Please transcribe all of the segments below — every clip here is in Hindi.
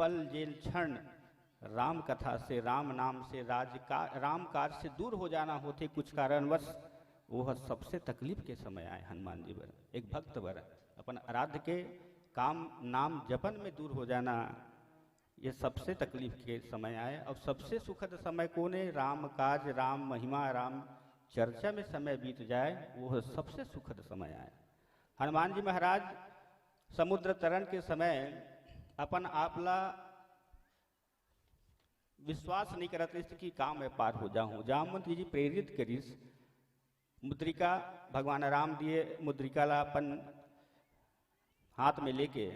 पल जेल क्षण राम कथा से, राम नाम से, राम कार्य से दूर हो जाना होते कुछ कारणवश, वह सबसे तकलीफ के समय आए हनुमान जी बर। एक भक्त बर अपन आराध्य के काम नाम जपन में दूर हो जाना, ये सबसे तकलीफ के समय आए। और सबसे सुखद समय कोने, राम काज, राम महिमा, राम चर्चा में समय बीत जाए, वह सबसे सुखद समय आए। हनुमान जी महाराज समुद्र तरण के समय अपन आपला विश्वास नहीं करते कि काम में पार हो जाऊं। जामवंत जी प्रेरित करीस, मुद्रिका भगवान राम दिए, मुद्रिका ला अपन हाथ में लेके,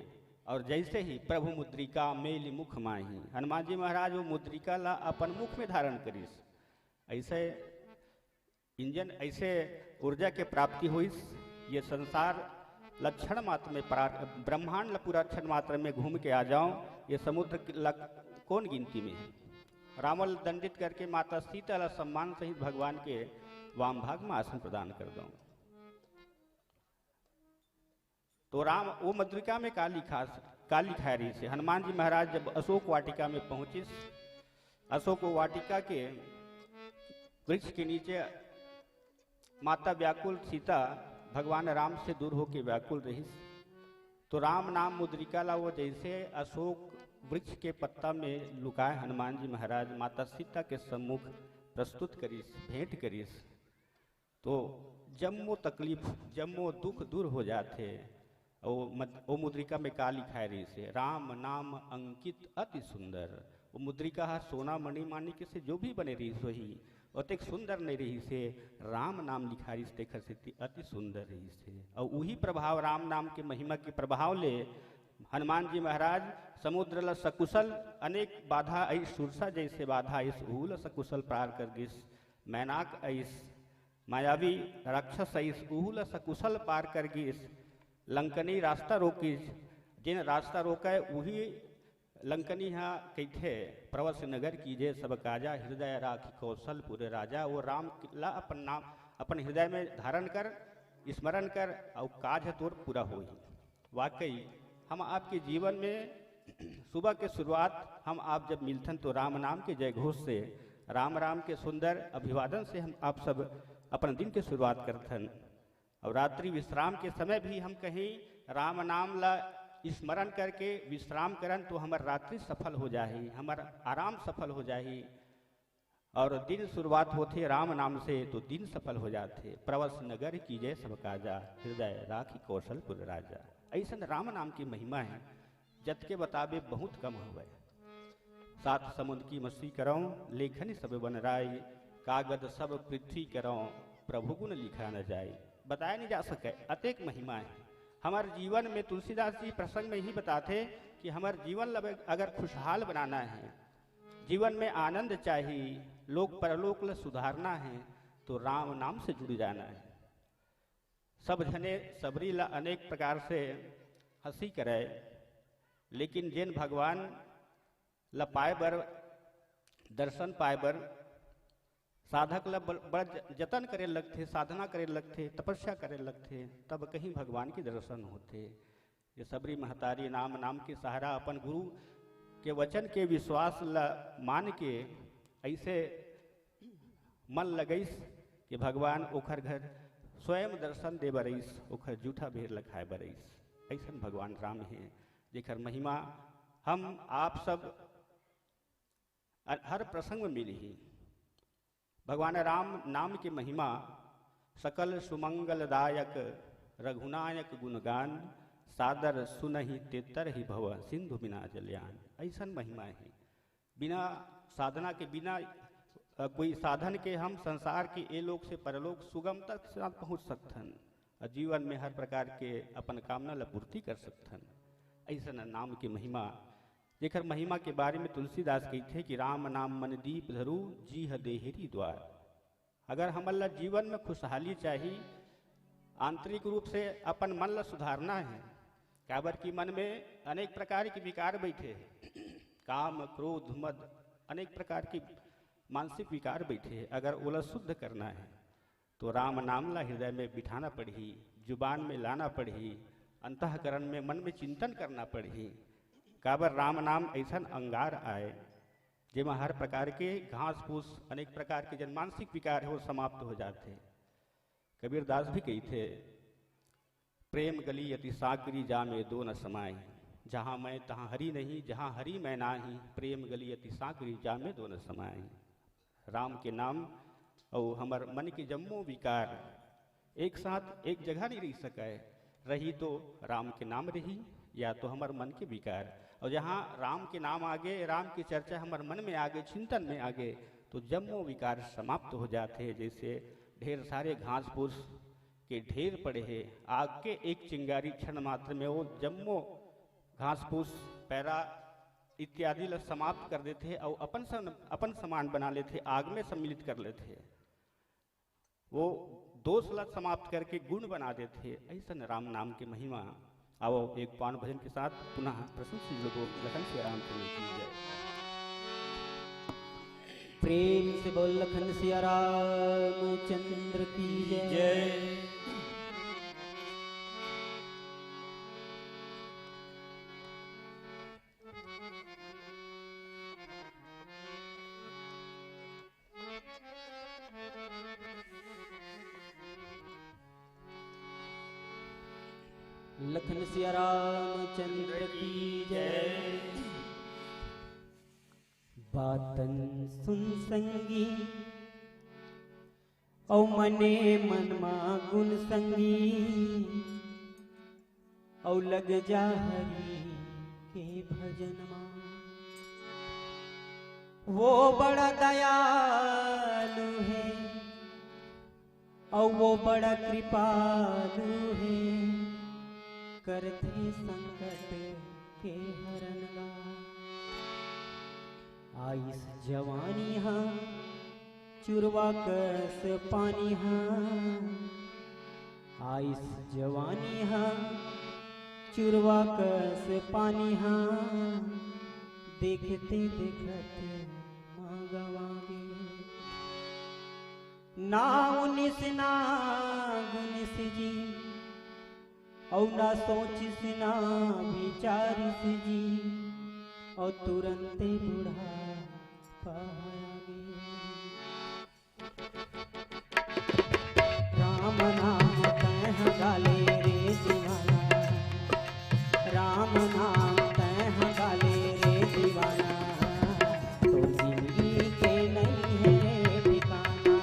और जैसे ही प्रभु मुद्रिका मेल मुख माही, हनुमान जी महाराज वो मुद्रिका ला अपन मुख में धारण करीस। ऐसे इंजन, ऐसे ऊर्जा के प्राप्ति हुई। ये संसार लक्षण मात्र में, ब्रह्मांड ला पूरा क्षण मात्र में घूम के आ जाऊं, ये समुद्र कौन गिनती में है। रावण दंडित करके माता सीता ला सम्मान सहित भगवान के वाम भाग में आसन प्रदान कर दूं। तो राम वो मुद्रिका में का लिखा रही से। हनुमान जी महाराज जब अशोक वाटिका में पहुंचे, अशोक वाटिका के वृक्ष के नीचे माता व्याकुल सीता भगवान राम से दूर होकर व्याकुल रही। तो राम नाम मुद्रिका ला वो जैसे अशोक वृक्ष के पत्ता में लुकाए हनुमान जी महाराज माता सीता के सम्मुख प्रस्तुत करीस, भेंट करीस। तो जब वो तकलीफ, जब वो दुख दूर हो जाते, वो मुद्रिका में का लिखाए रही से, राम नाम अंकित अति सुंदर। वो मुद्रिका सोना मणि माणिक से जो भी बने रही सोही अतिक सुंदर नहीं रही से, राम नाम लिखा रही से देखर से अति सुंदर रही से। और वही प्रभाव, राम नाम के महिमा के प्रभाव ले हनुमान जी महाराज समुद्र ल सकुशल अनेक बाधा ऐस, सुरसा जैसे बाधा ऐस उहुल सकुशल पार कर गिस, मैनाक ऐस मायावी राक्षस ऐस उहुल सकुशल पार कर गिस, लंकनी रास्ता रोकिस, जिन रास्ता रोका है वही लंकनी यहाँ कहते प्रवस नगर कीजे सब काजा, हृदय राखी कौशलपुर राजा। वो राम ला अपन नाम अपन हृदय में धारण कर, स्मरण कर, और काज तोर पूरा हो। वाकई हम आपके जीवन में सुबह के शुरुआत हम आप जब मिलथन तो राम नाम के जय घोष से, राम राम के सुंदर अभिवादन से हम आप सब अपन दिन के शुरुआत करथन। और रात्रि विश्राम के समय भी हम कहीं राम नाम ला स्मरण करके विश्राम करन तो हमार रात्रि सफल हो जाही, हमार आराम सफल हो जाही। और दिन शुरुआत होते राम नाम से तो दिन सफल हो जाते। प्रवस नगर कीजे सब काजा, हृदय राखी कौशलपुर राजा। ऐसा राम नाम की महिमा है जत के बताबे बहुत कम हुए। सात समुद्र की मछली करऊं, लेखन सब बन राय, कागद सब पृथ्वी करऊं, प्रभु गुण लिखा न जाए। बताया नहीं जा सके, अतेक महिमा है हमारे जीवन में। तुलसीदास जी प्रसंग में ही बताते कि हमारे जीवन अगर खुशहाल बनाना है, जीवन में आनंद चाहिए, लोक परलोक ल सुधारना है, तो राम नाम से जुड़ जाना है। सब जने सबरी ला अनेक प्रकार से हंसी करे, लेकिन जिन भगवान ल पाए बर, दर्शन पाए बर साधक ला बड़ा जतन करे लगते, साधना करे लगते, तपस्या करे लगते, तब कहीं भगवान के दर्शन होते। ये सबरी महतारी नाम नाम के सहारा अपन गुरु के वचन के विश्वास ला मान के ऐसे मन लगईस कि भगवान ओखर घर स्वयं दर्शन दे बरईस, ओखर जूठा भेर लखाए बरईस। ऐसा भगवान राम है जेकर महिमा हम आप सब हर प्रसंग में मिली ही। भगवान राम नाम की महिमा सकल सुमंगलदायक, रघुनायक गुणगान, सादर सुनहि तेतर ही भव, सिंधु बिना जलयान। ऐसा महिमा है। बिना साधना के, बिना कोई साधन के हम संसार के ए लोक से परलोक सुगमता के साथ पहुँच सकथन, और जीवन में हर प्रकार के अपन कामना ला पूर्ति कर सकथन। ऐसा नाम की महिमा, जेकर महिमा के बारे में तुलसीदास कहते कि राम नाम मन दीप धरू, जी ह देहरी द्वार। अगर हमारा जीवन में खुशहाली चाहिए, आंतरिक रूप से अपन मन ला सुधारना है, काबर की मन में अनेक प्रकार के विकार बैठे हैं, काम क्रोध मद अनेक प्रकार की मानसिक विकार बैठे हैं। अगर ओला शुद्ध करना है तो राम नाम ला हृदय में बिठाना पड़ी, जुबान में लाना पड़ी, अंतःकरण में मन में चिंतन करना पड़ी। काबर राम नाम ऐसा अंगार आए जेमा हर प्रकार के घास फूस अनेक प्रकार के जन मानसिक विकार है वो समाप्त हो जाते। कबीर दास भी कही थे, प्रेम गली अति सागरी जा में दो न समाए, जहाँ मैं तहाँ हरि नहीं, जहाँ हरि मैं नाही, प्रेम गली अति सागरी जा में दो न समाए। राम के नाम और हमार मन के जम्मो विकार एक साथ एक जगह नहीं रह सका, रही तो राम के नाम रही या तो हमार मन के विकार। और जहाँ राम के नाम आगे, राम की चर्चा हमारे मन में आगे, चिंतन में आगे, तो जम्मो विकार समाप्त हो जाते हैं। जैसे ढेर सारे घास फूस के ढेर पड़े हैं, आग के एक चिंगारी क्षण मात्र में वो जम्मो घास फूस पैरा इत्यादि समाप्त कर देते हैं और अपन समान बना लेते, आग में सम्मिलित कर लेते हैं। वो दोष समाप्त करके गुण बना देते। ऐसा राम नाम की महिमा। आओ एक पावन भजन के साथ पुनः प्रशंसित लोगों लखन से राम चंद्र की जय। प्रेम से बोल लखन सिया राम चंद्र की जय। लखन सिया राम चंद्र की जय। बातन सुन संगी औ मने मनमा गुण संगी, औ लग जा हरि के भजन मा। वो बड़ा दयालु है औ वो बड़ा कृपालु है, करते संकट के हरण ला। आइस जवानी हाँ चुरवा कस पानी हाँ, आइस जवानी हाँ चुरवा कस पानी हाँ, देखते देखते मांगवागे। ना उनिस ना गुनिस जी और ना सोचिस ना विचारिस जी, और तुरंते बुढ़ा पागे। राम नाम तह गाले रे दीवाना, राम नाम तह गाले रे दीवाना, तो जिंदगी के नहीं है ठिकाना,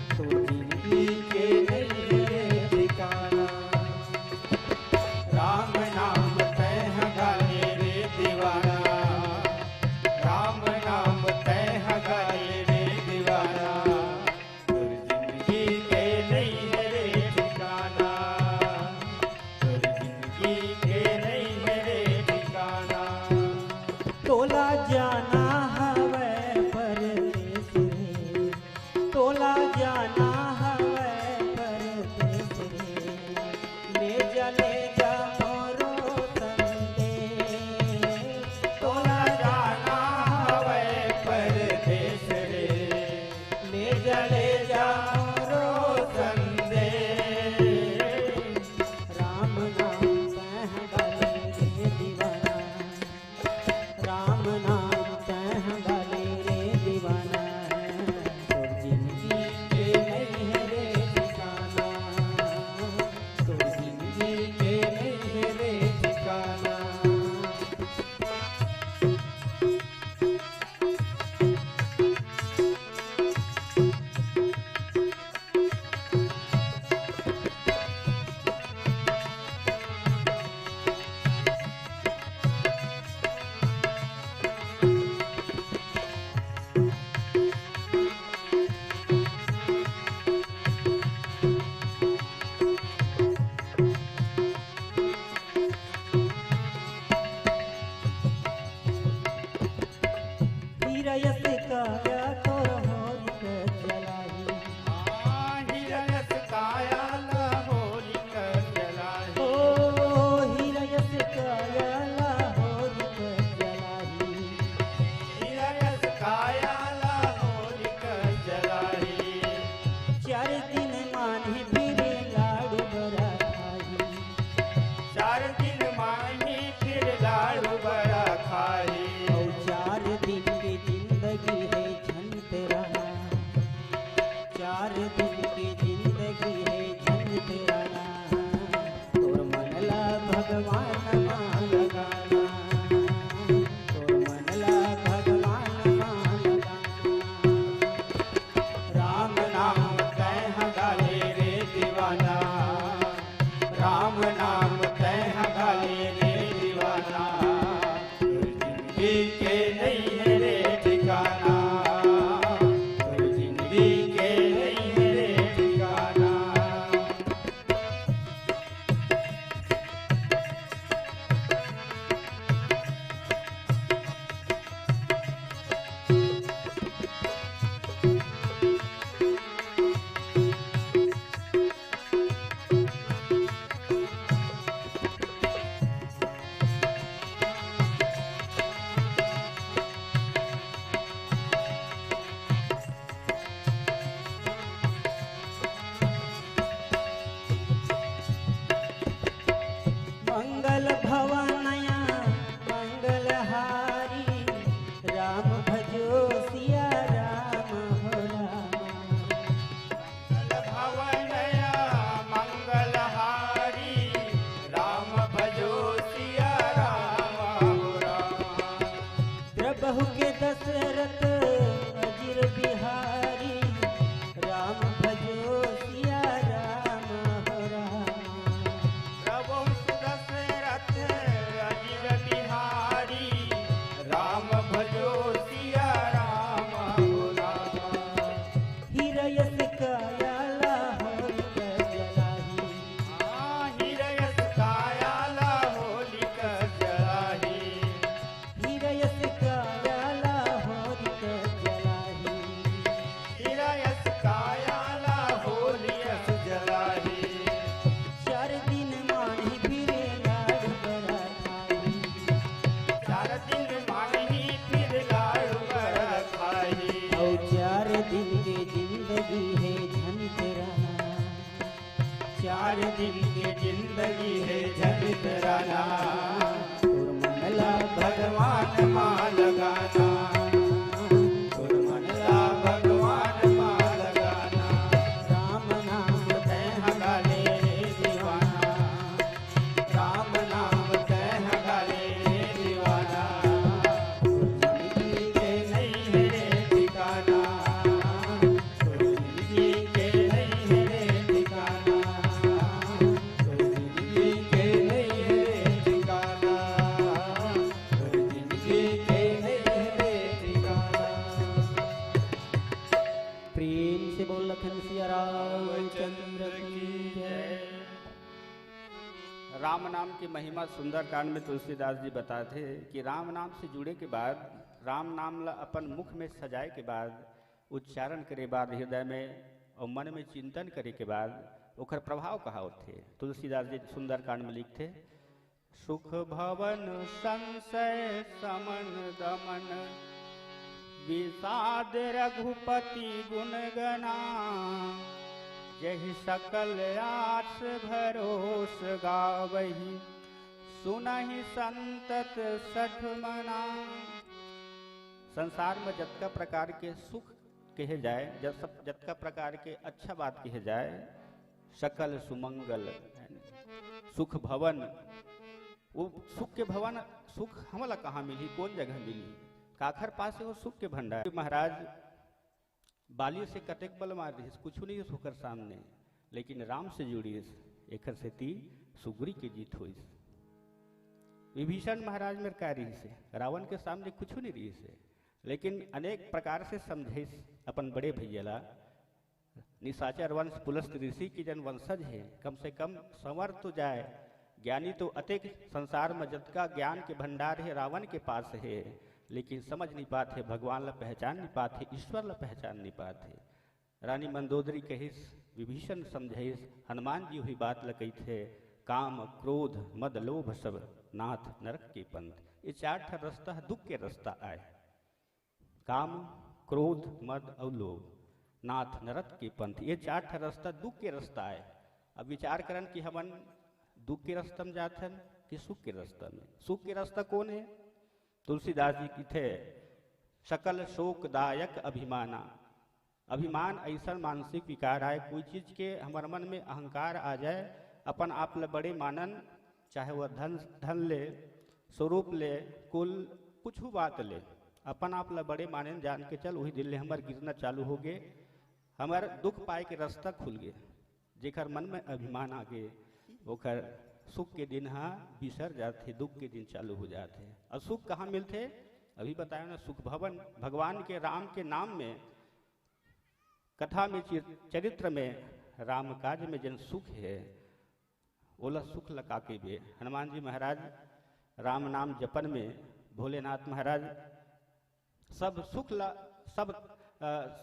तो जिंदगी के नहीं है ठिकाना। राम नाम तह गाले रे दीवाना, राम नाम तह गाले रे दीवाना, तुर जिंदगी के नहीं है रे ठिकाना, तुर जिंदगी के नहीं है रे ठिकाना। तोला जाना हवे परदेस रे, तोला जाना हवे परदेस रे, ले जा मोरो संदेश। तोला जाना हवे परदेस रे, ले जा मोरो संदेश। राम नाम तह गाले रे दीवाना, राम नाम तह गाले रे दीवाना, तो जिंदगी के नहीं है रे ठिकाना, तो जिंदगी के नहीं है रे ठिकाना। हीरयस काया तोर होरी के चलाई, हिरयस काया लाहोरी कर जलाई, ओ हीरयस काया लाहोरी के चलाई। हिरयस काया लाहोरी कर जलाई, चार दिन माने फिरे लाडू बरा खाई, चार दिन माही फिर लाडू 4 दिन की जिंदगी है झरितराना, गुरुमनला भगवान माँ लगाना, गुरुमनला भगवान माँ लगाना, राम नाम तह गाले रे दीवाना, राम नाम तह गाले रे दीवाना, जिंदगी के नहीं है रे ठिकाना, जिंदगी के नहीं है रे ठिकाना, जिंदगी के नहीं है रे ठिकाना, जिंदगी के नहीं है रे ठिकाना। प्रेम से बोल लखन सिया रामचंद्र की जय। राम नाम की महिमा सुंदर कांड में तुलसीदास जी बताते हैं कि राम नाम से जुड़े के बाद, राम नाम ला अपन मुख में सजाए के बाद, उच्चारण करे बाद हृदय में और मन में चिंतन करे के बाद ओकर प्रभाव कहा होते। तुलसीदास जी सुंदर कांड में लिखते, सुख भवन संशय समन दमन, विषाद रघुपति गुण गना, यही सकल आस भरोस गावही, सुनहि संतत सठ मना। संसार में जतका प्रकार के सुख कहे जाए, जतका प्रकार के अच्छा बात कहे जाए, सकल सुमंगल सुख भवन, वो सुख के भवन, सुख हमला कहाँ मिली, कौन जगह मिली, काखर पास है वो सुख के भंडार। महाराज बाली से कटेक बल मार रही, कुछ नहीं होकर सामने, लेकिन राम से जुड़ी एक से ती सुग्री की जीत हुई। विभीषण महाराज में कार्य से रावण के सामने कुछ नहीं रही से, लेकिन अनेक प्रकार से समझे अपन बड़े भैया निशाचर वंश पुलस्त ऋषि की जन वंशज है, कम से कम संवर तो जाए। ज्ञानी तो अतिक संसार में जतका ज्ञान के भंडार है रावण के पास है, लेकिन समझ नहीं पाते, भगवान ला पहचान नहीं पाते, ईश्वर ला पहचान नहीं पाते। रानी मंदोदरी कहिस, विभीषण समझिस, हनुमान जी हुई बात लकई थे, काम क्रोध मद लोभ सब नाथ नरक के पंथ। ये 4 ठा रास्ता दुख के रास्ता आए, काम क्रोध मद और लोभ, नाथ नरक के पंथ। ये 4 ठा रास्ता दुख के रास्ता आए। अब विचार करन कि हमन दुख के रास्ता में जाथन कि सुख के रास्ता में। सुख के रास्ता कौन है? तुलसीदास जी की थे, सकल शोकदायक अभिमाना। अभिमान ऐसा मानसिक विकार आए, कोई चीज के हमारे मन में अहंकार आ जाए, अपन आप ले बड़े मानन, चाहे वह धन ले, स्वरूप ले, कुल कुछ बात ले, अपन आप ले बड़े मानन जान के चल, वही दिल ले हमार गिरना चालू हो गए, हमार दुख पाए के रास्ता खुल गए। जेकर मन में अभिमान आ गए ओकर सुख के दिन हाँ बिसर जाते, दुख के दिन चालू हो जाते। और सुख कहाँ मिलते? अभी बताया ना, सुख भवन। भगवान के राम के नाम में, कथा में, चरित्र में, राम काज में जन सुख है, ओला सुख लगा के बे। हनुमान जी महाराज राम नाम जपन में, भोलेनाथ महाराज सब सुख ला,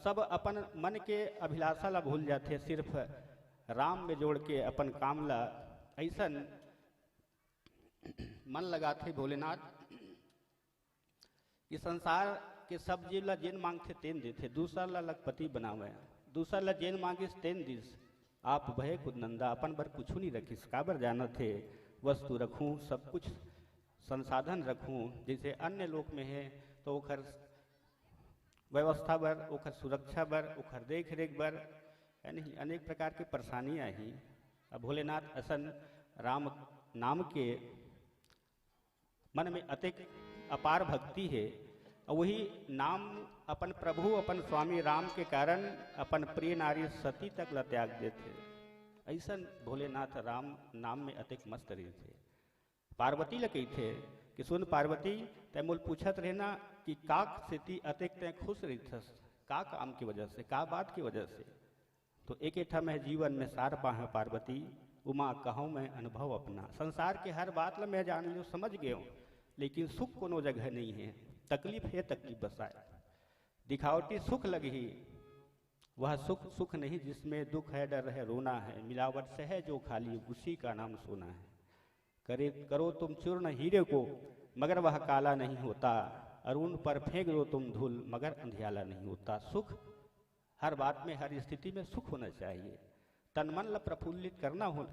सब अपन मन के अभिलाषा ला भूल जाते, सिर्फ राम में जोड़ के अपन काम ला ऐसा मन लगाते भोलेनाथ कि संसार के सब जीव ला जेन मांगते तेन देते। दूसरा ला लखपति बनावे, दूसरा ला जेन मांगिस तेन दिस। आप भय खुद नंदा, अपन बर कुछ नहीं रखिस, काबर जाना थे वस्तु रखूं, सब कुछ संसाधन रखूं। जैसे अन्य लोक में है तो ओखर व्यवस्था बर, ओखर सुरक्षा बर, ओखर देख रेख बर, यानी अनेक प्रकार की परेशानियाँ ही। अब भोलेनाथ असन राम नाम के मन में अतिक अपार भक्ति है, और वही नाम अपन प्रभु, अपन स्वामी राम के कारण अपन प्रिय नारी सती तक ला त्याग देते। ऐसा भोलेनाथ राम नाम में अतिक मस्त रहे थे। पार्वती ला कही थे कि सुन पार्वती, तय मोल पूछत रहना कि काक स्थिति अतिक तय खुश रही थस, का काम की वजह से, का बात की वजह से? तो एक एठा मैं जीवन में सार पाह पार्वती, उमा कहूँ मैं अनुभव अपना। संसार के हर बात ला मैं जान लियो, समझ गयो, लेकिन सुख कोनो जगह नहीं है। तकलीफ है, तकलीफ बसाए, दिखावटी सुख लगी, वह सुख सुख नहीं जिसमें दुख है, डर है, रोना है। मिलावट से है जो खाली, उसी का नाम सोना है। करो तुम चूर्ण हीरे को, मगर वह काला नहीं होता। अरुण पर फेंक दो तुम धूल, मगर अंधियाला नहीं होता। सुख हर बात में, हर स्थिति में सुख होना चाहिए। तन मन प्रफुल्लित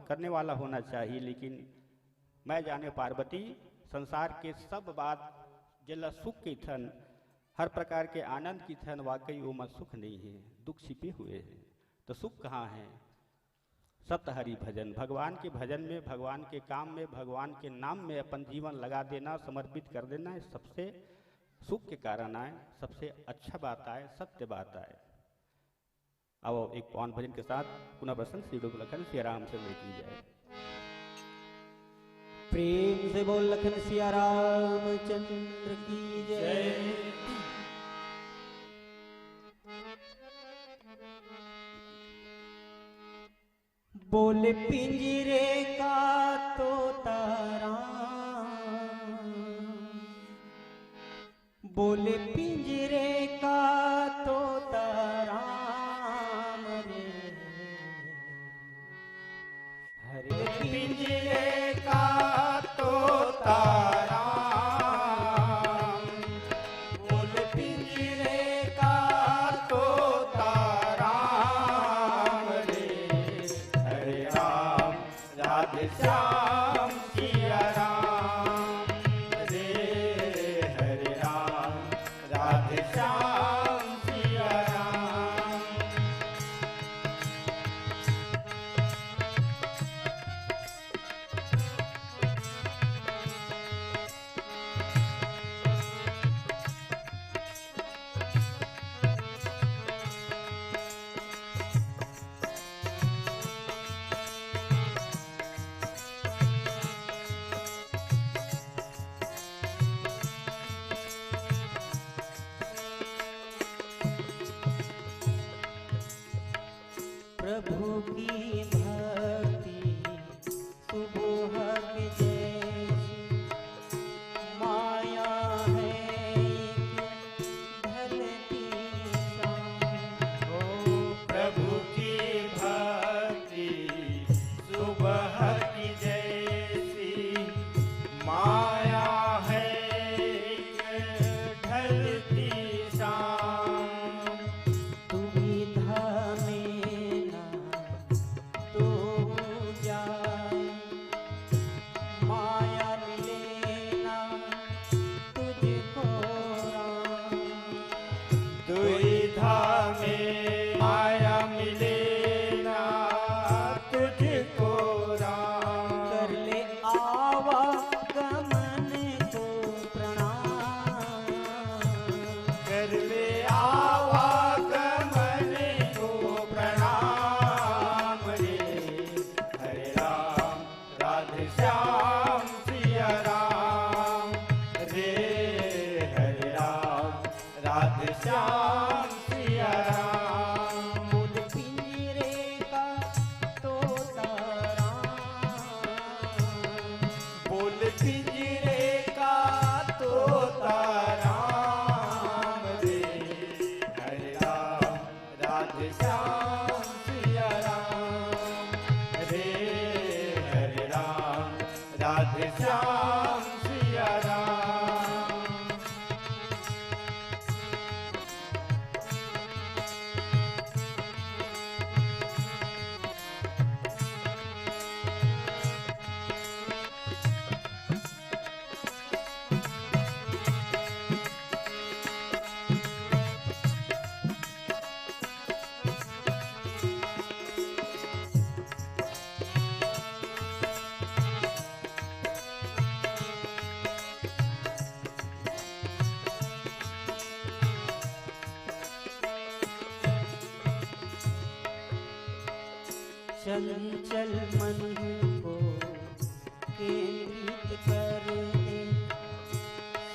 करने वाला होना चाहिए। लेकिन मैं जाने पार्वती संसार के सब बात जला सुख के थन, हर प्रकार के आनंद की थन, वाकई वो मत सुख नहीं है, दुख छिपे हुए हैं। तो सुख कहाँ है? सत्य हरि भजन, भगवान के भजन में, भगवान के काम में, भगवान के नाम में अपन जीवन लगा देना, समर्पित कर देना, है सबसे सुख के कारण आए, सबसे अच्छा बात आए, सत्य बात आए। अब एक पवन भजन के साथ पुनः प्रसन्न श्री लखन श्री रामचंद्र की जय। प्रेम से बोल लखन सिया रामचंद्र की जय। बोले पिंजरे का तोता राम, बोले पिंजरे का तोता राम रे, हरे पिंजरे का तोता राम, बोल पिंजरे का तोता राम रे, हरे राम राधे श्याम सिया राम रे, हरे राम राधे श्याम सिया राम। प्रभु की भक्ति सुबह के जैसी, माया है एक ढलती शाम। ओ प्रभु की भक्ति सुबह की जैसी, माया है एक ढलती शाम। दुविधा में ना तो जाए, माया मिले ना तुझको राम। दुविधा में माया मिले ना तुझको राम। कर ले आवागमन को प्रणाम, कर ले आवागमन को प्रणाम रे, हरे राम राधे श्याम सिया राम रे, हरे राम राधे श्याम सिया राम। बोल पिंजरे का तोता राम, बोल पिंजरे का तोता राम रे, हरे राम राधे श्याम सिया राम रे, हरे राम राधे श्याम सिया राम। चंचल मन को केंद्रित कर दे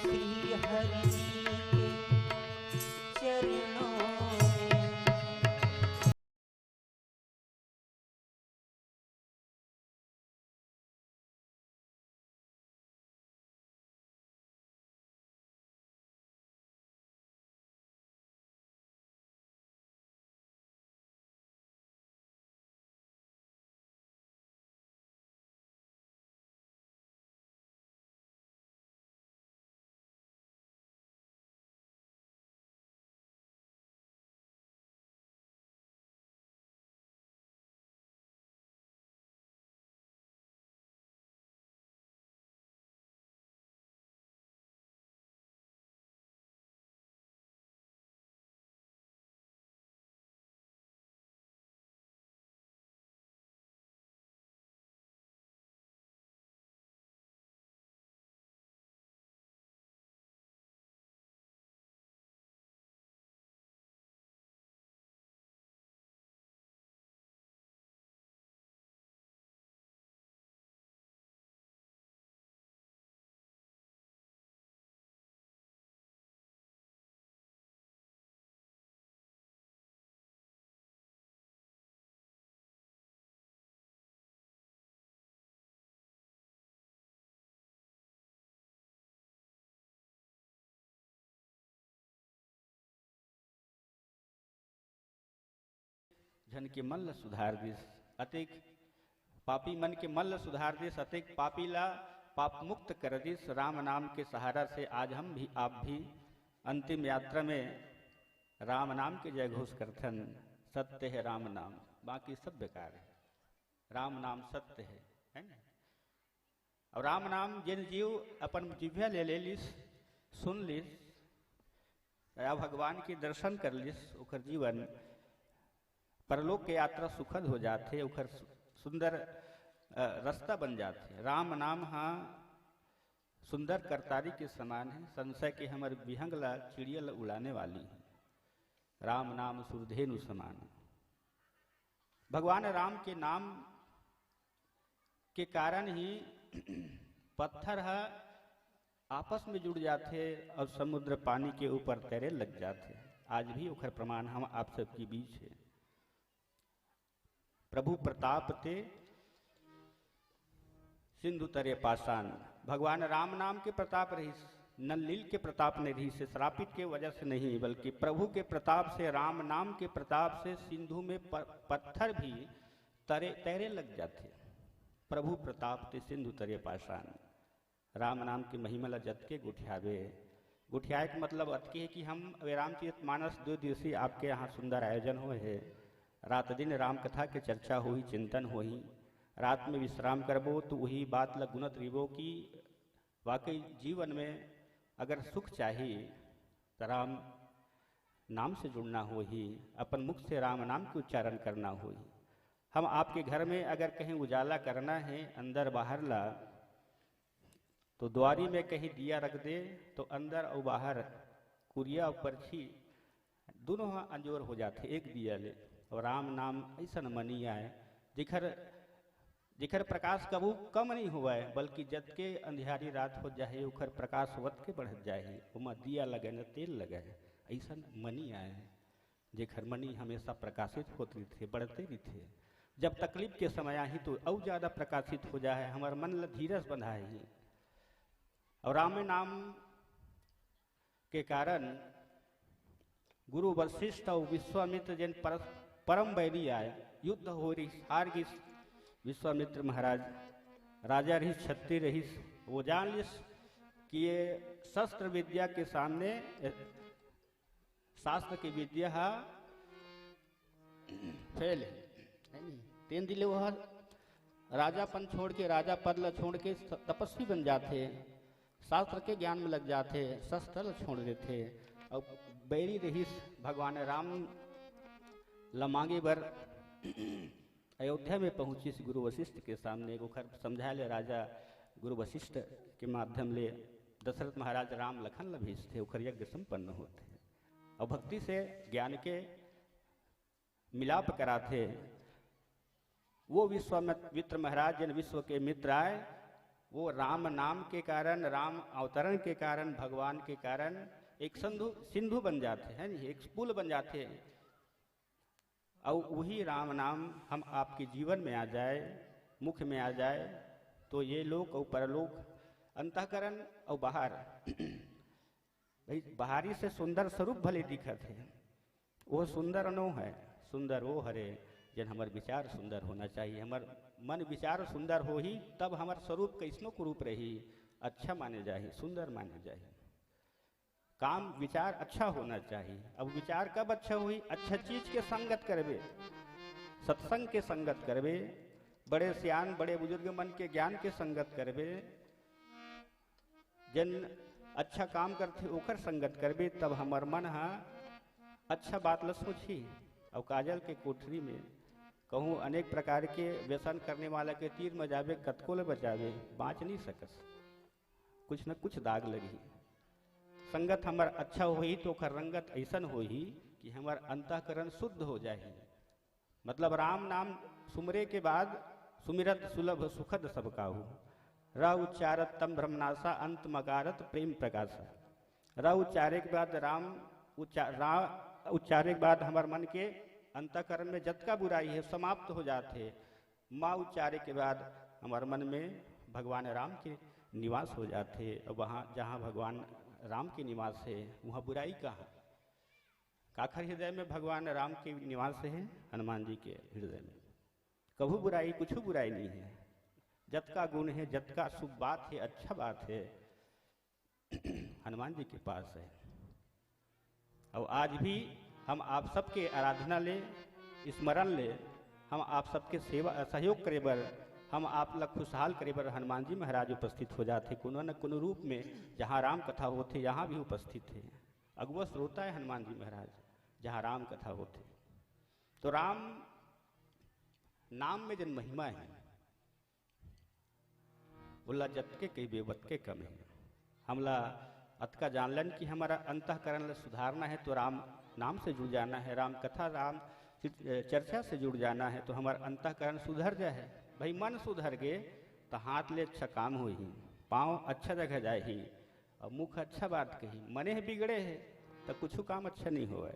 श्री हरि के चरणों जन के मल्ल सुधार दिस, अतिक पापी मन के मल्ल सुधार दिस, अतिक पापीला पाप मुक्त कर दिस। राम नाम के सहारा से आज हम भी आप भी अंतिम यात्रा में राम नाम के जय घोष करथन। सत्य है राम नाम, बाकी सब बेकार है, राम नाम सत्य है ना। और राम नाम जिन जीव अपन जिभ्या ले लिस, सुन लिस या भगवान के दर्शन कर लिस, ओकर जीवन परलोक के यात्रा सुखद हो जाते, ओकर सुंदर रास्ता बन जाते। राम नाम हाँ सुंदर करतारी के समान है, संशय के हमर विहंगला चिड़ियल उड़ाने वाली है। राम नाम सुरधेनु समान। भगवान राम के नाम के कारण ही पत्थर है आपस में जुड़ जाते और समुद्र पानी के ऊपर तैरे लग जाते। आज भी उखर प्रमाण हम आप सबके बीच है। प्रभु प्रताप ते सिंधु तरे पाषाण। भगवान राम नाम के प्रताप रही, नलनील के प्रताप ने रही से श्रापित के वजह से नहीं, बल्कि प्रभु के प्रताप से, राम नाम के प्रताप से सिंधु में पत्थर भी तैरे लग जाते। प्रभु प्रताप ते सिंधु तरे पाषाण। राम नाम की महिमा जत के गुठियावे। गुठियाए का मतलब अतके है कि हम रामचरित मानस 2 दिवसीय आपके यहाँ सुंदर आयोजन हो है। रात दिन राम कथा के चर्चा होही, चिंतन होही। रात में विश्राम करबो तो वही बात ल गुणत रिबो कि वाकई जीवन में अगर सुख चाहिए तो राम नाम से जुड़ना हो ही, अपन मुख से राम नाम के उच्चारण करना हो ही। हम आपके घर में अगर कहीं उजाला करना है अंदर बाहर ला, तो द्वारी में कहीं दिया रख दे तो अंदर और बाहर कुरिया और परछी दोनों अंजोर हो जाते एक दिया ले। और राम नाम ऐसा मनी आए जिखर प्रकाश कबू कम नहीं हुआ है, बल्कि जत के अंधियारी रात हो जाए उखर प्रकाश वत के बढ़ जाए। उमा दिया लगे न तेल लगे, ऐसा मनी आए जिखर मनी हमेशा प्रकाशित होते थे, बढ़ते भी थे। जब तकलीफ के समय आई तो और ज़्यादा प्रकाशित हो जाए, हमार मन ल धीरज बंधाए ही। और राम नाम के कारण गुरु वशिष्ठ और विश्वामित्र जिन परम बैरी आए, युद्ध हो रही, हार गई विश्वामित्र महाराज, राजा रही, क्षत्रिय रही, वो जान लिस कि ये शस्त्र विद्या के सामने शास्त्र की विद्या फेल है। तीन दिले वह राजापन छोड़ के, राजा पद ल छोड़ के तपस्वी बन जाते, शास्त्र के ज्ञान में लग जाते, शस्त्र छोड़ देते। और बैरी रही भगवान राम लमांगे बर अयोध्या में पहुंची गुरु वशिष्ठ के सामने। ओखर समझा ले राजा गुरु वशिष्ठ के माध्यम ले दशरथ महाराज राम लखन ल भेजते, ओखर यज्ञ संपन्न होते और भक्ति से ज्ञान के मिलाप कराते। वो विश्वामित्र महाराज जिन विश्व के मित्र आए, वो राम नाम के कारण, राम अवतरण के कारण, भगवान के कारण एक सिंधु बन जाते हैं, एक पुल बन जाते हैं। और वही राम नाम हम आपके जीवन में आ जाए, मुख में आ जाए, तो ये लोक और परलोक, अंतःकरण और बाहर भाई बाहरी से सुंदर स्वरूप भले दिखत है, वो सुंदर नो है, सुंदर वो हरे जन हमार विचार सुंदर होना चाहिए। हमार मन विचार सुंदर हो ही तब हमार स्वरूप कैसनो कुरूप रही, अच्छा माने जाए, सुंदर माने जाए। काम विचार अच्छा होना चाहिए। अब विचार कब अच्छा हुई? अच्छा चीज के संगत करबे, सत्संग के संगत करबे, बड़े सियान बड़े बुजुर्ग मन के ज्ञान के संगत करबे, जन अच्छा काम करते ओकर संगत करबे, तब हमार मन अच्छा बात ल सोची। और काजल के कोठरी में कहूँ अनेक प्रकार के व्यसन करने वाला के तीर में जावे, कतको ले बचावे, बाँच नहीं सकस, कुछ न कुछ दाग लगी। संगत हमार अच्छा हो ही तो ओकर रंगत ऐसन हो ही कि हमार अंतःकरण शुद्ध हो जाए। मतलब राम नाम सुमरे के बाद सुमिरत सुलभ सुखद सबकाहू, र उच्चारत तम ब्रह्मनाशा अंत मकारत प्रेम प्रकाशा। र उच्चारे के बाद राम उच्चारे के बाद हमार मन के अंतःकरण में जतका बुराई है समाप्त हो जाते। माँ उच्चारे के बाद हमार मन में भगवान राम के निवास हो जाते। और वहाँ जहाँ भगवान राम के निवास है वहाँ बुराई कहाँ, काखर हृदय में भगवान राम के निवास है, हनुमान जी के हृदय में कभू बुराई, कुछ बुराई नहीं है। जत का गुण है, जत का शुभ बात है, अच्छा बात है, हनुमान जी के पास है। और आज भी हम आप सबके आराधना ले, स्मरण ले, हम आप सबके सेवा सहयोग करे बर, हम आप लग खुशहाल करे बर हनुमान जी महाराज उपस्थित हो जाते कोनो न कोनो रूप में। जहाँ राम कथा होते यहाँ भी उपस्थित है। अगुआ श्रोता है हनुमान जी महाराज जहाँ राम कथा होते। तो राम नाम में जन महिमा है, बोला जत के कई बेवत के कम है। हमला अतका जानलन कि हमारा अंतःकरण ला सुधारना है तो राम नाम से जुड़ जाना है, राम कथा राम चर्चा से जुड़ जाना है तो हमारा अंतःकरण सुधर जाए। भाई मन सुधर गए तो हाथ ले अच्छा काम हो ही, पाँव अच्छा जगह जाए ही, और मुख अच्छा बात कही। मने बिगड़े है तो कुछ काम अच्छा नहीं हो।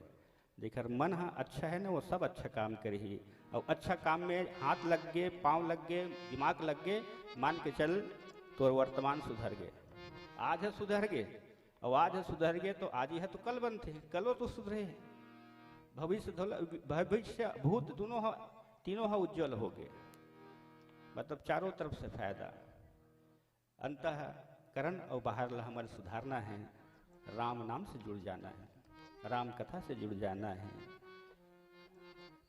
जेकर मन हाँ अच्छा है ना वो सब अच्छा काम करे ही। और अच्छा काम में हाथ लग गए, पाँव लग गए, दिमाग लग गए, मान के चल तो वर्तमान सुधर गए। आज है सुधर गए, और आज है सुधर गए तो आज ही है तो कल बनते हैं, कलो तो सुधरे। भविष्य भूत दोनों हो, तीनों हो उज्जवल हो गए। मतलब चारों तरफ से फायदा। अंतःकरण और बाहर ला हमारे सुधारना है, राम नाम से जुड़ जाना है, राम कथा से जुड़ जाना है।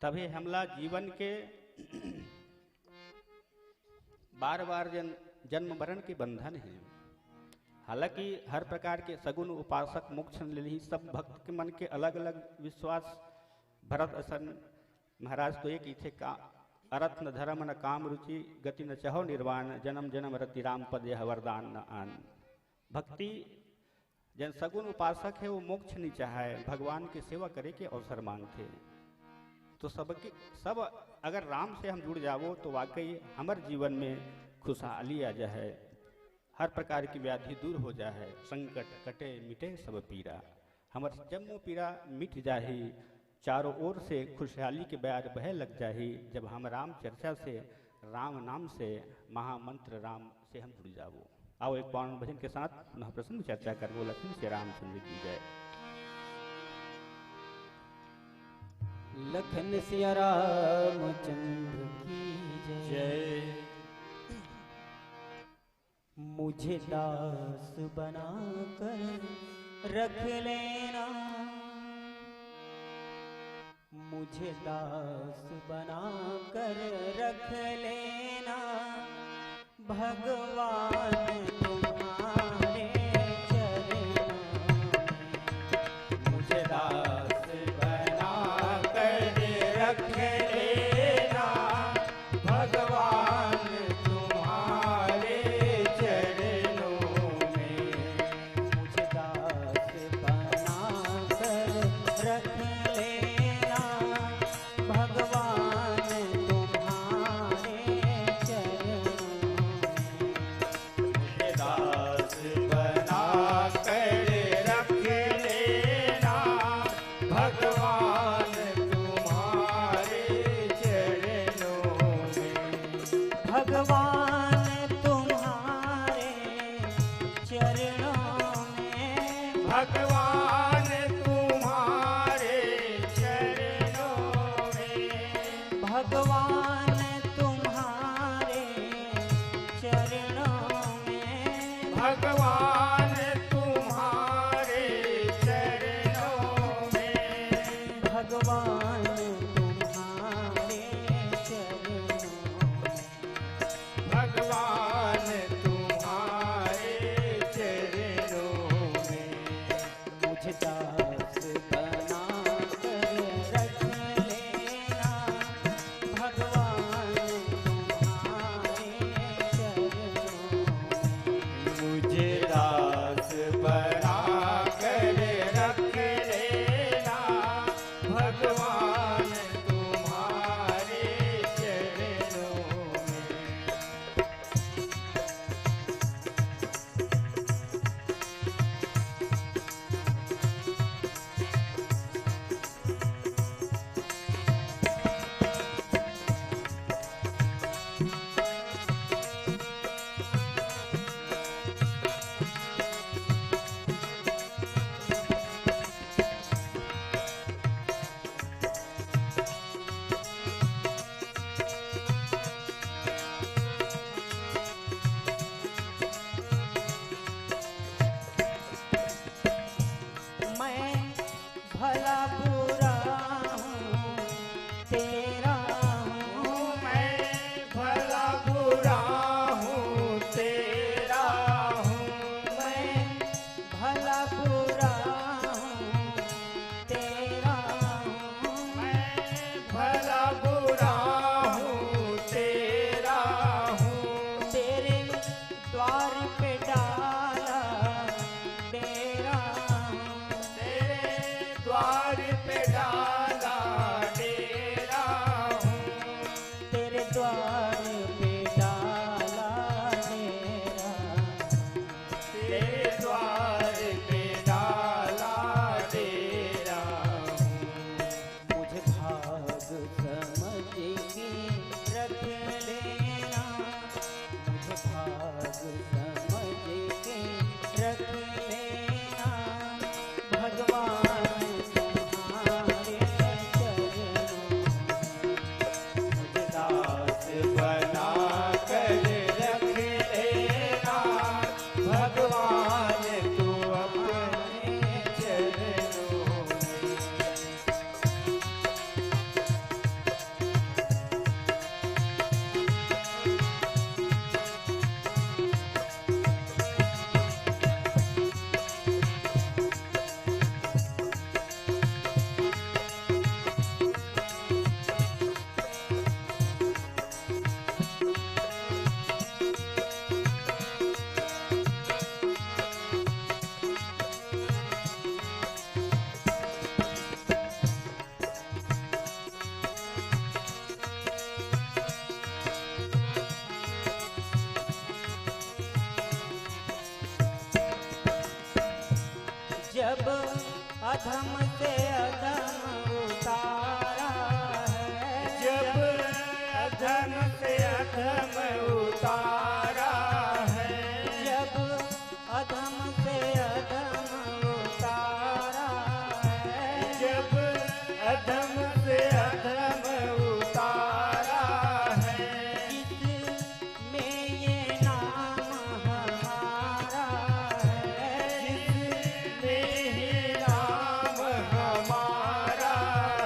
तभी हमला जीवन के बार बार जन्म मरण के बंधन है। हालांकि हर प्रकार के सगुन उपासक मोक्ष ले ली, सब भक्त के मन के अलग अलग विश्वास। भरत असन महाराज तो एक ही थे का अरथ न धर्म न काम रुचि गति न चहो निर्वाण जन्म जन्म रति राम पद यह वरदान न आन। भक्ति जन सगुन उपासक है वो मोक्ष नहीं चाहे, भगवान की सेवा करे के अवसर मांगते। तो सब अगर राम से हम जुड़ जावो तो वाकई हमारे जीवन में खुशहाली आ जाए, हर प्रकार की व्याधि दूर हो जाए, संकट कटे मिटे सब पीरा। हमारे जम्मू पीरा मिट जाही, चारों ओर से खुशहाली के ब्याज बह लग जाही। जब हम राम चर्चा से, राम नाम से, महामंत्र राम से हम जुड़ जावो। आओ एक पावन भजन के साथ पुनः प्रसंग चर्चा कर वो लक्ष्मण श्री रामचंद्र की जय। लखन सिया रामचंद्र की जय। मुझे दास बनाकर रख लेना, मुझे दास बनाकर रख लेना, भगवान तुम्हारे चरणों में। मुझे दास बनाकर रख लेना, भगवान तुम्हारे चरणों में। मुझे दास बनाकर रख लेना, भगवान तुम्हारे चरणों में। भला बुरा हूँ तेरा हूँ मैं भला बुरा हूँ तेरा हूँ मैं भला बुरा हूँ तेरा हूँ मैं भला बुरा हूँ तेरा हूँ तेरे द्वार पे डाला डेरा हूँ तेरे द्वार पे डाला डेरा हूँ तेरे द्वार पे डाला डेरा तेरे द्वार पे डाला डेरा हूँ मुझे भाग समझ के रख लेना मुझे भाग समझ के रख लेना भगवान तुम्हारे चरणों मुझे दास बना कर रख लेना भगवान तू अपने चरणों में जब अधम से अधम उतारा है जब अधम से अधम उतारा है जब अधम से अधम उतारा है जब अधम से अधम उतारा है जिसमें ये नाम हमारा है जिसमें ही नाम हमारा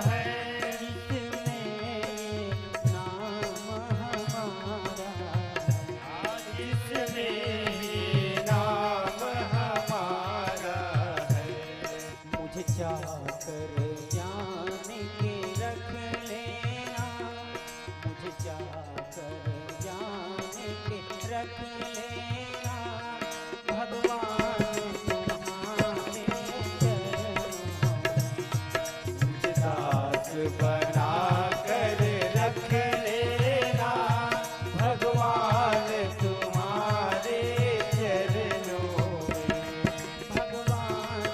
है जिसमें ये नाम हमारा जिसमें ही नाम हमारा है मुझे चाहकर जान के रख लेना मुझे चाहकर जान के रख लेना भगवान तुम्हारे चरणों मुझे दास बना कर रख लेना भगवान तुम्हारे चरणों में भगवान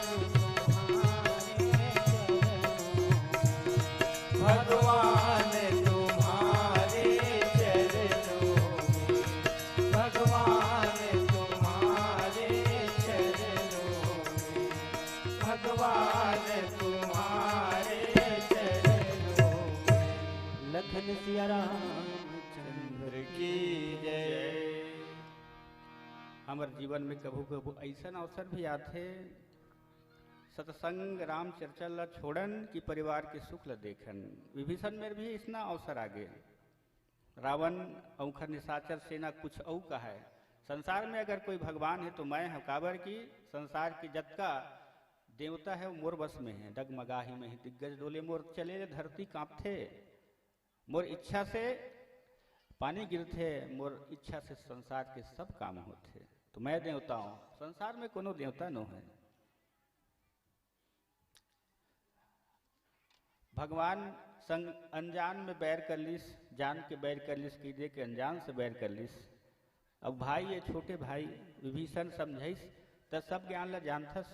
तुम्हारे चरणों भगवान तुम्हारे चरणों में भगवान तुम्हारे चरणों में भगवान तुम्हारे चरणों में लखन सिया रामचंद्र चंद्र की जय हमारे जीवन में कभू कभू ऐसा अवसर भी आते सत्संग राम चर्चा ला छोड़न कि परिवार के सुख ला देखन विभीषण में भी इतना अवसर आगे रावण औखर निशाचर सेना कुछ औ का है संसार में अगर कोई भगवान है तो मैं हूँ काबर की संसार की जतका देवता है वो मोर बस में है डगमगाही में ही दिग्गज डोले मोर चले धरती कांपथे मोर इच्छा से पानी गिरथे मोर इच्छा से संसार के सब काम होते तो मैं देवता हूँ संसार में कोनो देवता न है भगवान संग अनजान में बैर कर लिस जान के बैर कर लिस की दे के अनजान से बैर कर लिस अब भाई ये छोटे भाई विभीषण समझाइस त सब ज्ञान ला जानथस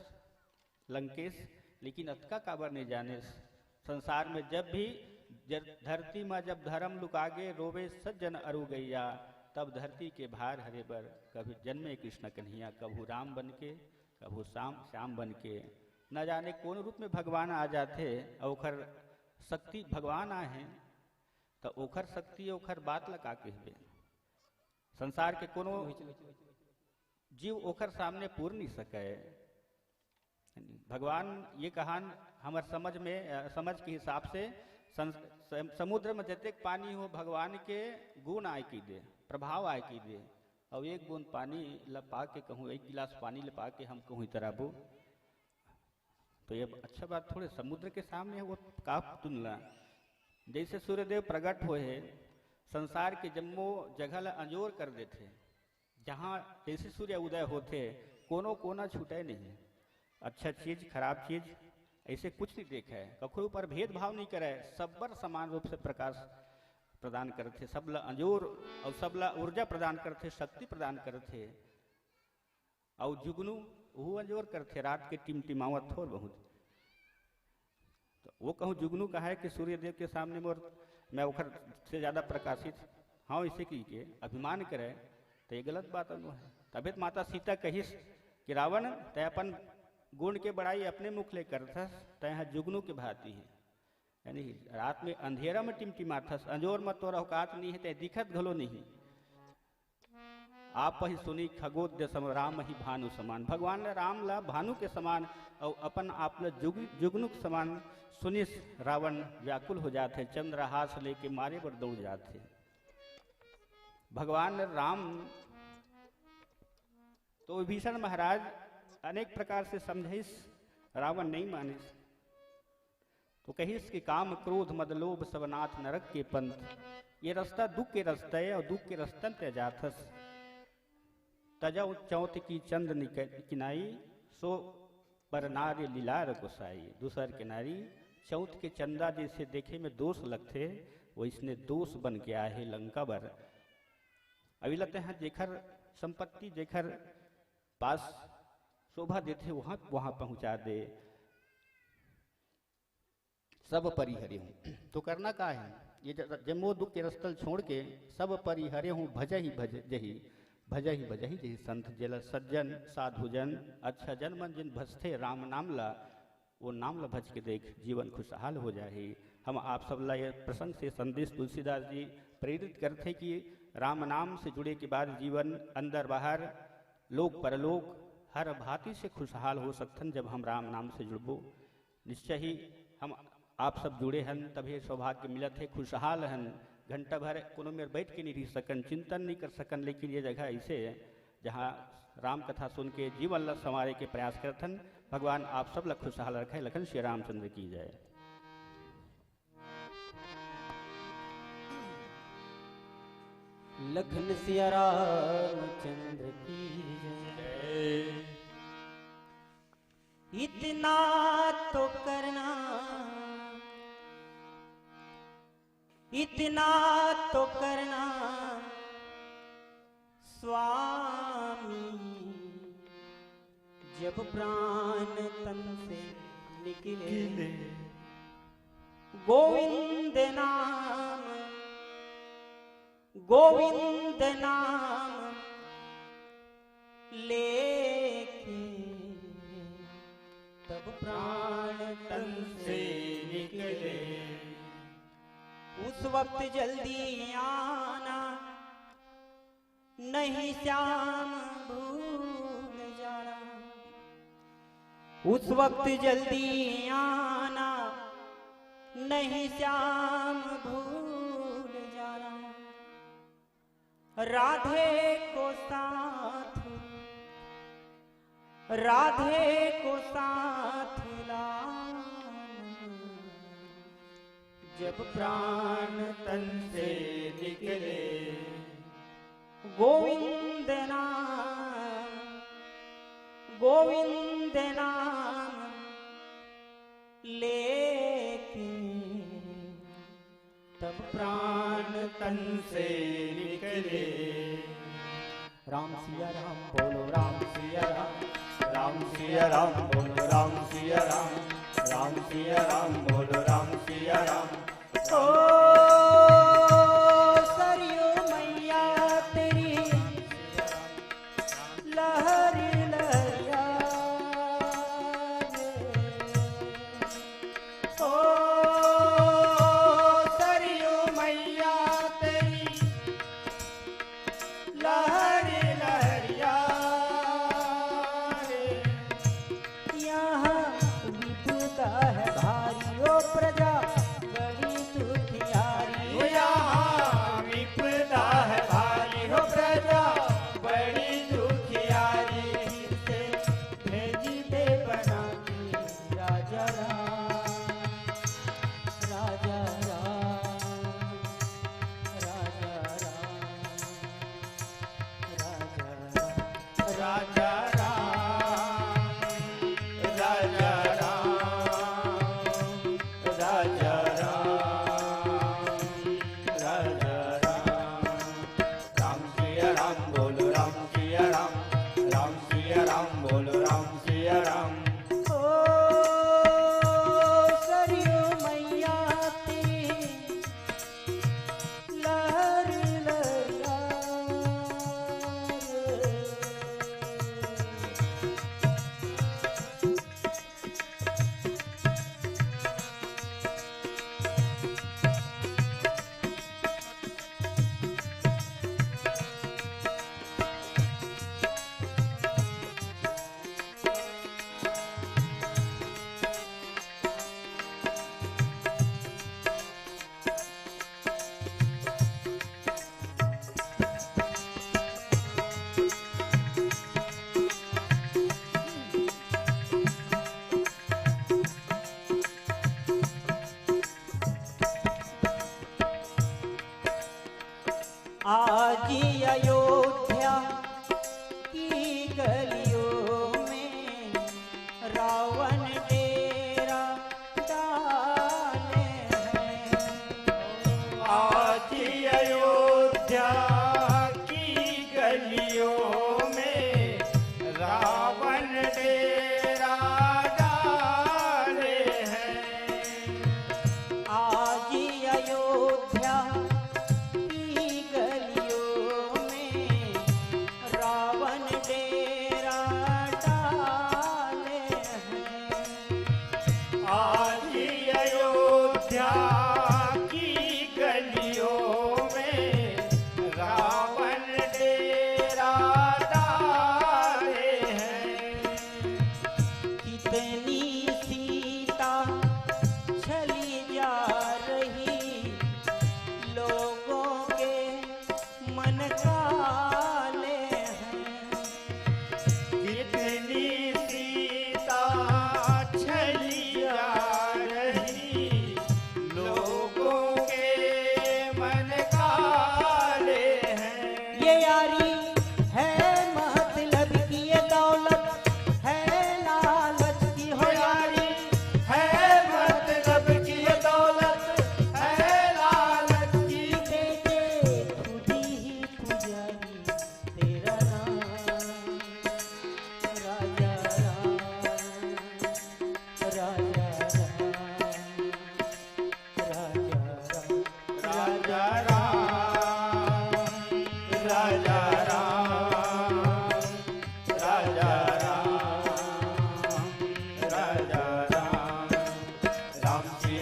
लंकेश लेकिन अतका काबर नहीं जानिस संसार में जब भी धरती में जब धर्म लुकागे रोवे सज्जन अरु गैया तब धरती के भार हरे बर कभी जन्मे कृष्ण कन्हैया कभू राम बन के कभू श्याम बन के न जाने कौन रूप में भगवान आ जाते ओखर शक्ति भगवान आए हैं तो ओखर शक्ति ओखर बात लगा कहबे संसार के कोनो जीव ओखर सामने पूर नहीं सके भगवान ये कहान हमारे समझ के हिसाब से समुद्र में जतेक पानी हो भगवान के गुण आय की दे, प्रभाव आय की दे। और एक बूंद पानी लपा के कहूँ, एक गिलास पानी लपा के हम कहूँ तराबू, तो ये अच्छा बात थोड़े। समुद्र के सामने वो का तुलना। जैसे सूर्यदेव प्रकट हुए संसार के जम्मो जगह अंजोर कर देते, जहाँ जैसे सूर्य उदय होते कोनो कोना छूटे नहीं। अच्छा चीज खराब चीज ऐसे कुछ नहीं देखा है, कखो ऊपर भेदभाव नहीं करे, सब पर समान रूप से प्रकाश प्रदान करते, सबला अंजोर और सबला ऊर्जा प्रदान करते, शक्ति प्रदान करते। और जुगनू वो अंजोर करते, रात के टिमटिमावत थोड़ बहुत। तो वो कहूँ जुगनू कहा है कि सूर्यदेव के सामने मैं उखर से ज्यादा प्रकाशित, हाँ इसे की के अभिमान करे तो ये गलत बात है। तबियत माता सीता कहिस कि रावण तय अपन गुण के बड़ाई अपने मुख ले करथस, तय जुगनू के भांति है। यानी रात में अंधेरा में टिमटिमाथस, अंजोर में तोरा औकात नहीं है, तय दिखत घलो नहीं। आप ही सुनी खगोद्य सम राम ही भानु समान। भगवान ने राम ला भानु के समान और अपन आप ला जुगनू के समान सुनिस रावण व्याकुल हो जाते, चंद्रहास लेके मारे पर दौड़ जाते। भगवान राम तो विभीषण महाराज अनेक प्रकार से समझिस, रावण नहीं मानिस। तो कहिस कि काम क्रोध मद लोभ सब नाथ नरक के पंथ, ये रास्ता दुख के रास्ता है और दुख के रास्तन ते जाथस। तजौ चौथ की चंद किनाई, सो पर नारी लीलार गोसाई। दूसर के नारी चौथ के चंदा जैसे देखे में दोष लगते, वो इसने दोष बन के आए है लंका बर। अभी लगते हैं जेखर संपत्ति जेखर पास शोभा देते वहां पहुंचा दे, सब परिहरे हूँ। तो करना का है, ये जमो दुख के रस्तल छोड़ के सब परिहरे हूँ, भज ही भजही जही संत जल सज्जन साधुजन। अच्छा जन मन जिन भजते राम नाम ला, वो नाम ला भज के देख जीवन खुशहाल हो जाए। हम आप सब ला ये प्रसंग से संदेश तुलसीदास जी प्रेरित करते कि राम नाम से जुड़े के बाद जीवन अंदर बाहर लोक परलोक हर भांति से खुशहाल हो सकथन, जब हम राम नाम से जुड़बो। निश्चय ही हम आप सब जुड़े हन तभी सौभाग्य मिलत है, खुशहाल हन। घंटा भर कोनो में बैठ के नहीं रह सकन, चिंतन नहीं कर सकन, लेकिन ये जगह ऐसे है जहाँ राम कथा सुन के जीवन ला संवारे के प्रयास करथन। भगवान आप सब ला खुशहाल रखे। लखन श्री रामचंद्र की जय। लखन सिया रामचंद्र की जय। इतना तो करना, इतना तो करना स्वामी, जब प्राण तन से निकले गोविंद नाम, गोविंद नाम लेके तब प्राण तन से निकले। उस वक्त जल्दी आना नहीं श्याम भूल जाना, उस वक्त जल्दी आना नहीं श्याम भूल जाना। राधे को साथ, राधे को साथ लाना, जब प्राण तन से निकले गोविंद नाम, गोविंद नाम लेके तब प्राण तन से निकले। राम सिया राम बोलो, राम सिया राम, राम सिया राम बोलो, राम सिया राम, राम सिया राम बोलो, राम सिया राम। ओ सरयू मैया तेरी लहर लहरिया रे। ओ सरयू मैया तेरी लहर लहरिया रे। यहाँ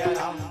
सिया राम